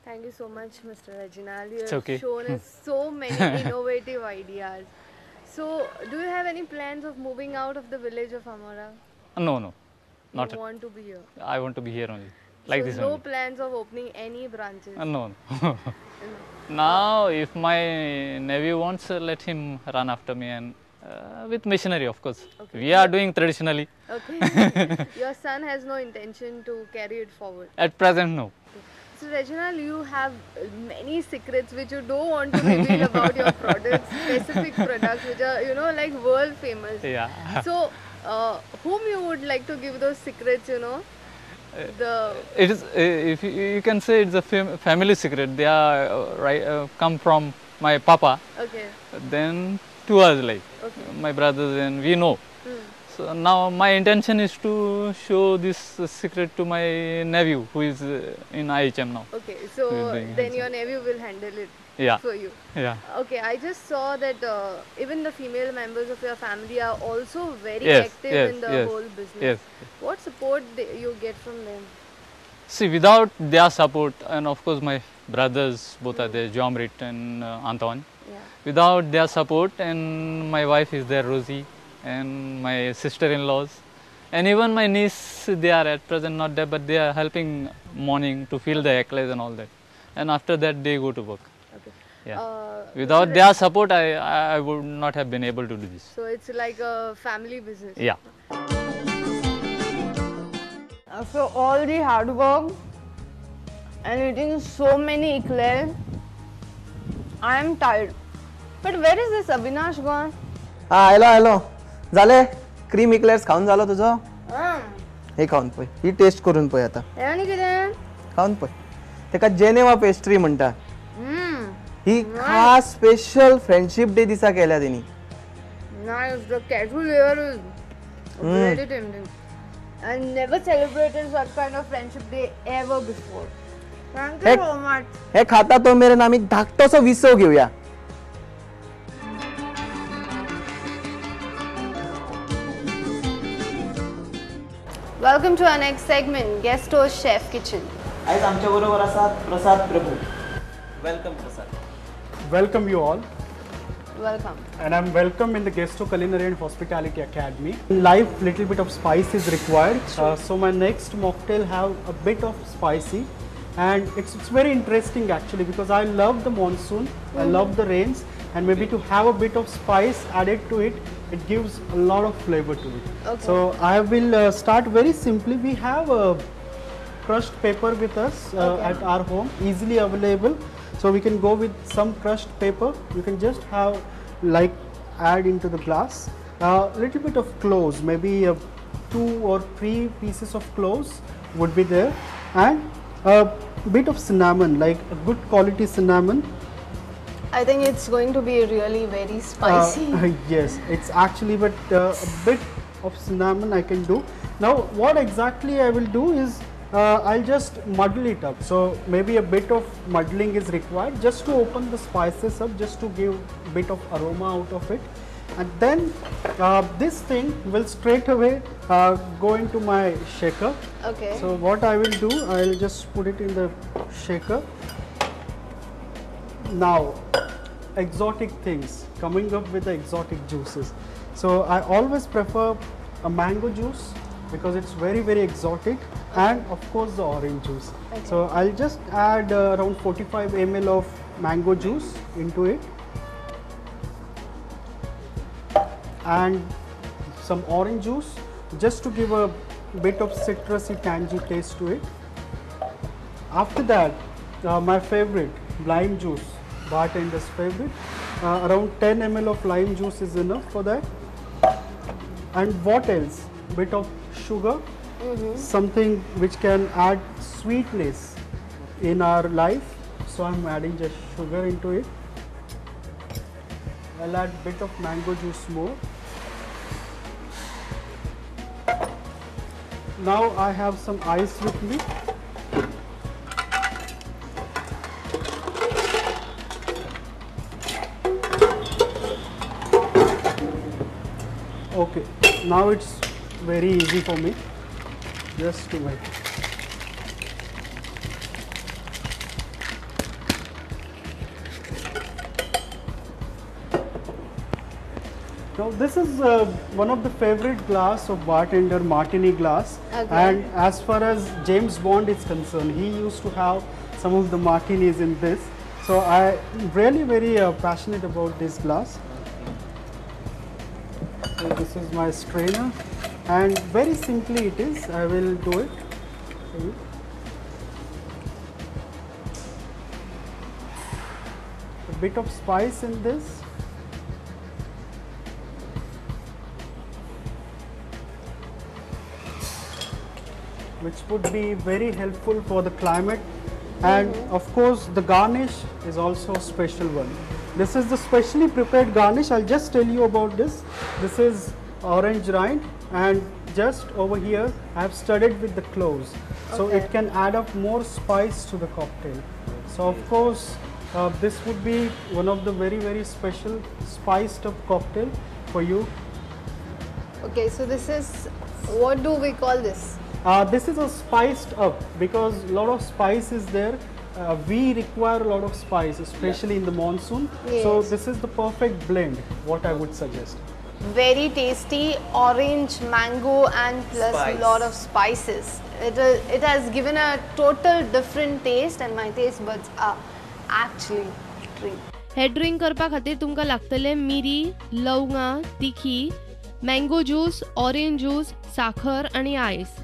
Thank you so much, Mr. Rajinal. You It's have okay. shown us so many innovative ideas. So, do you have any plans of moving out of the village of Amara? No, no, You not. want to be here? I want to be here only, like So, this no only. plans of opening any branches? No, no. No. Now, if my nephew wants, let him run after me and with machinery, of course. Okay. We are doing traditionally. Okay. Your son has no intention to carry it forward. At present, no. So, Reginald, you have many secrets which you don't want to reveal about your products, specific products which are, like world famous. Yeah. So, whom you would like to give those secrets, the It is, if you can say it's a family secret. They are come from my papa, okay, then to us, like okay. my brothers, and we know. Hmm. So now my intention is to show this secret to my nephew who is in IHM now. Okay, Who is so doing then IHM. your nephew will handle it Yeah, for you. yeah. Okay, I just saw that even the female members of your family are also very Yes, active yes, in the yes, whole business. yes. What support you get from them? See, without their support, and of course my brothers both are there, Jomrit and Anton. Yeah. Without their support, and my wife is there, Rosie, and my sister-in-laws, and even my niece, they are at present not there, but they are helping morning to fill the eclairs and all that. And after that, they go to work. Okay. Yeah. Without their support, I would not have been able to do this. So it's like a family business. Yeah. After all the hard work and eating so many eclairs, I am tired. But where is this Avinash gone? हा hello hello झाले cream eclairs खाऊन झालं तुझं Ah, हे खाऊन पय ही test करून पय आता आणि कितें? खाऊन पय तेका जेनेवा पेस्ट्री म्हणटा Mmm, ही खास स्पेशल फ्रेंडशिप डे दिसा केल्या तेणी nice. The cashew layer is very tempting. I never celebrated such kind of friendship day ever before. Thank you Heck. so much. हे खाता तो मेरे आम्ही धाकटोसो विसव घेऊया Welcome to our next segment, Guest Host Chef Kitchen. आज आमच्या बरोबर आसात Prasad Prabhu welcome Prasad Welcome you all, Welcome. and I'm welcome in the Guesto Culinary and Hospitality Academy. In life, little bit of spice is required, so my next mocktail have a bit of spicy, and it's very interesting actually because I love the monsoon, I love the rains, and maybe to have a bit of spice added to it, it gives a lot of flavor to it. Okay. So I will start very simply. We have crushed pepper with us at our home, easily available. So we can go with some crushed pepper. You can just have like add into the glass. Little bit of cloves, maybe 2 or 3 pieces of cloves would be there, and a bit of cinnamon, like a good quality cinnamon. I think it's going to be really very spicy. Yes, it's actually, but a bit of cinnamon I can do. Now what exactly I will do is I'll just muddle it up. So maybe a bit of muddling is required just to open the spices up, just to give a bit of aroma out of it. And then this thing will straight away go into my shaker. Okay. So what I will do, I'll just put it in the shaker. Now, exotic things, coming up with the exotic juices. So I always prefer a mango juice because it's very, very exotic, and of course the orange juice. So I'll just add around 45 ml of mango juice into it, and some orange juice just to give a bit of citrusy tangy taste to it. After that, my favorite, lime juice, bartender's favorite. Around 10 ml of lime juice is enough for that. And what else? Bit of sugar, something which can add sweetness in our life. So I'm adding just sugar into it. I'll add bit of mango juice more. Now I have some ice with me. Okay, now it's very easy for me just to make. Now this is one of the favorite glass of bartender, Martini glass. Okay. And as far as James Bond is concerned, he used to have some of the martinis in this. So I am really very passionate about this glass. So this is my strainer, and very simply it is. I will do it for you. A bit of spice in this. Which would be very helpful for the climate, and of course the garnish is also a special one. This is the specially prepared garnish. I'll just tell you about this. This is orange rind, and just over here I have studded with the cloves, so Okay. it can add up more spice to the cocktail. So of course this would be one of the very special spiced up cocktail for you. Okay, so this is, what do we call this? This is a spiced up because a lot of spice is there. We require a lot of spice, especially in the monsoon. So Yes. this is the perfect blend, what I would suggest. Very tasty, orange, mango, and plus Spice. a lot of spices. It has given a total different taste, and my taste buds are actually treat. हे drink करपा खातीर तुमकां लागतले मिरी, लवंगां, तिखी, mango juice, orange juice, साखर आनी आयस.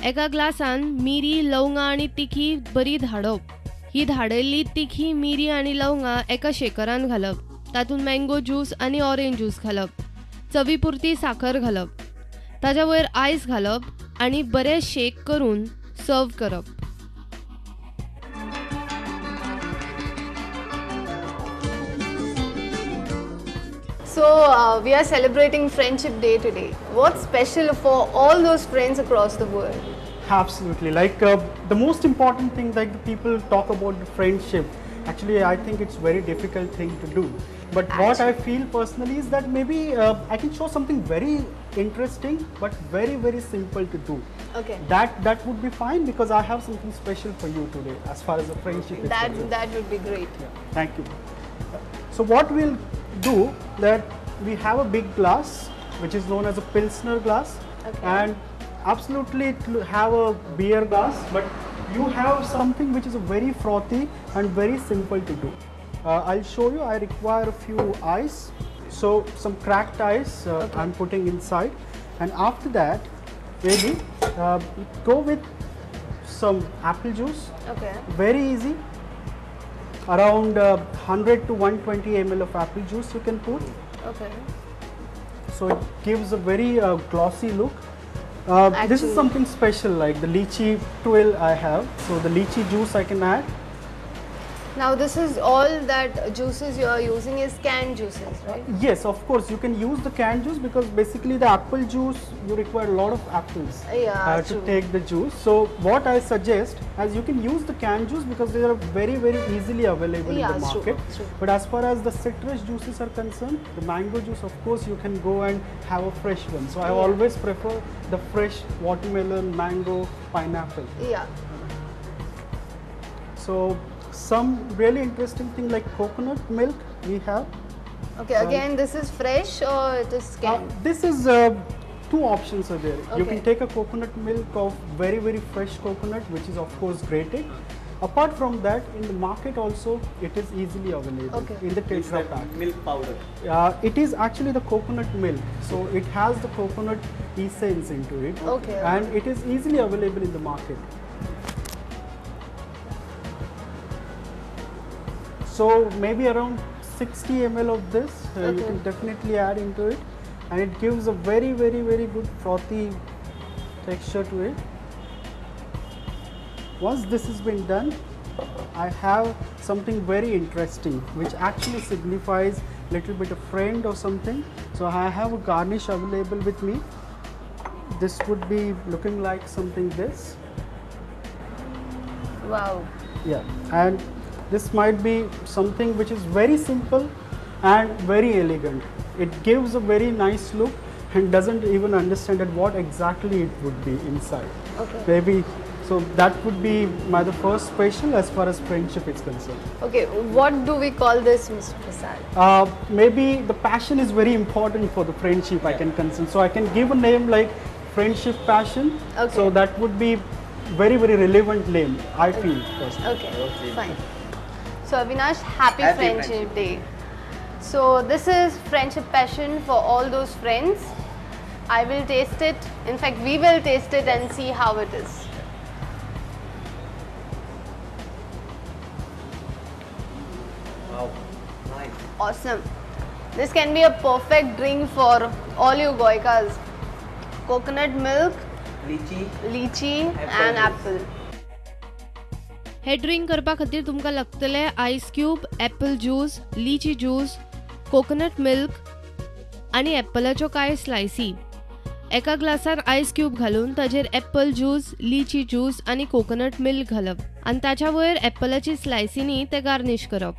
एका ग्लासान मिरी, लवंगां आनी तिखी बरी धाडप. ही धाडिल्ली तिखी, मिरी आनी लवंगां एका शेकरान घालप. तातूंत मँगो ज्यूस आनी ऑरेंज ज्यूस घालप. चवी पुरती साखर घालप. ताच्या वयर आयस घालप आनी बरें शेक करून सर्व करप. So we are celebrating Friendship Day today. What's special for all those friends across the world? Absolutely. Like the most important thing, like the people talk about the friendship. Actually, I think it's very difficult thing to do. But what I feel personally is that maybe I can show something very interesting, but very simple to do. Okay. That would be fine because I have something special for you today as far as the friendship is concerned. That would be great. Thank you. So what we'll do, that we have a big glass which is known as a Pilsner glass, Okay. and absolutely it will have a beer glass, but you have something which is very frothy and very simple to do. I'll show you. I require a few ice, so some cracked ice I'm putting inside, and after that maybe go with some apple juice. Okay. Very easy. Around 100 to 120 ml of apple juice you can put. Okay. So it gives a very glossy look. This Actually- is something special, like the lychee twill I have. So the lychee juice I can add. Now this is all that juices you are using is canned juices, right? Yes, of course you can use the canned juice because basically the apple juice you require a lot of apples Yeah, to true. take the juice. So what I suggest is you can use the canned juice because they are very easily available Yeah, in the it's true, market. it's true. But as far as the citrus juices are concerned, the mango juice, of course you can go and have a fresh one. So I Yeah. always prefer the fresh watermelon, mango, pineapple. Yeah. So some really interesting thing like coconut milk we have. Okay. Again, this is fresh or it is canned? This is two options are there. You Okay. can take a coconut milk of very fresh coconut, which is of course grated. Apart from that, in the market also it is easily available Okay. in the It's Tetra that pack. milk powder. It is actually the coconut milk, so it has the coconut essence into it, Okay. and it is easily available in the market. So maybe around 60 ml of this you Okay. can definitely add into it, and it gives a very good frothy texture to it. Once this has been done, I have something very interesting which actually signifies little bit of friend or something. So I have a garnish available with me. This would be looking like something this. Wow. Yeah, and this might be something which is very simple and very elegant. It gives a very nice look and doesn't even understand at what exactly it would be inside. Okay. Maybe So that would be the first special as far as friendship is concerned. Okay, what do we call this, Mr. Prasad? Maybe the passion is very important for the friendship, I can concern. So I can give a name like friendship passion. Okay. So that would be very relevant name, I feel personally. Okay, fine. So Avinash, happy Happy Friendship Day. So this is friendship passion for all those friends. I will taste it. In fact, we will taste it and see how it is. Wow, nice. Awesome. This can be a perfect drink for all you goikas. Coconut milk, Lychee. lychee Apple and juice. apple. हे drink करपा खातीर तुमकां लागतले ice cube, apple juice, lychee juice, coconut milk आनी एप्पलाच्यो कांय स्लायसी. एका ग्लासान आयस क्यूब घालून ताजेर एप्पल ज्यूस, लिची ज्यूस आनी कोकोनट मिल्क घालप आनी ताच्या वयर एप्पलाची स्लायसींनी ते गार्निश करप.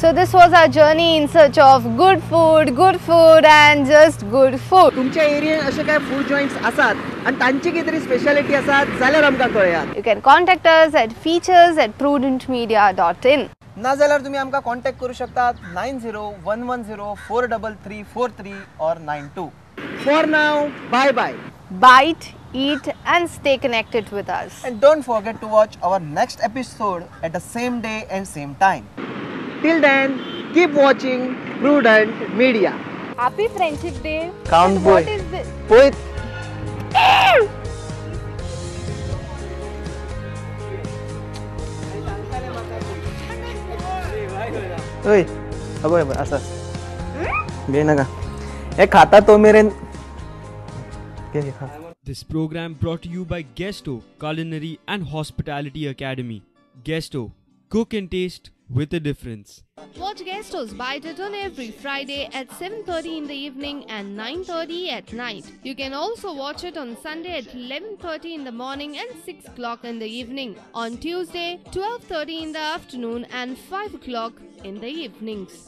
So this was our journey in search of good food and just good food. तुमच्या एरियेन असे काय फूड जॉइंट्स आसात आणि तांची कितें तरी स्पेशालिटी आसात जाल्यार आमकां कळयात. You can contact us at features@prudentmedia.in. नाजाल्यार तुम्ही आमकां कॉन्टॅक्ट करू शकतात 9011043343 or 92. For now, bye bye. Bite, eat and stay connected with us. And don't forget to watch our next episode at the same day and same time. Till then, keep watching Prudent Media. Happy Friendship Day. Count And boy. what is this? Wait. ओय अगो असं घे नका हे खाता तो मेरेन घे खा. This program brought to you by Guesto Culinary and Hospitality Academy. Guesto, cook and taste with a difference. Watch Guestos Bite It on every Friday at 7:30 in the evening and 9:30 at night. You can also watch it on Sunday at 11:30 in the morning and 6 o'clock in the evening. On Tuesday, 12:30 in the afternoon and 5 o'clock in the evenings.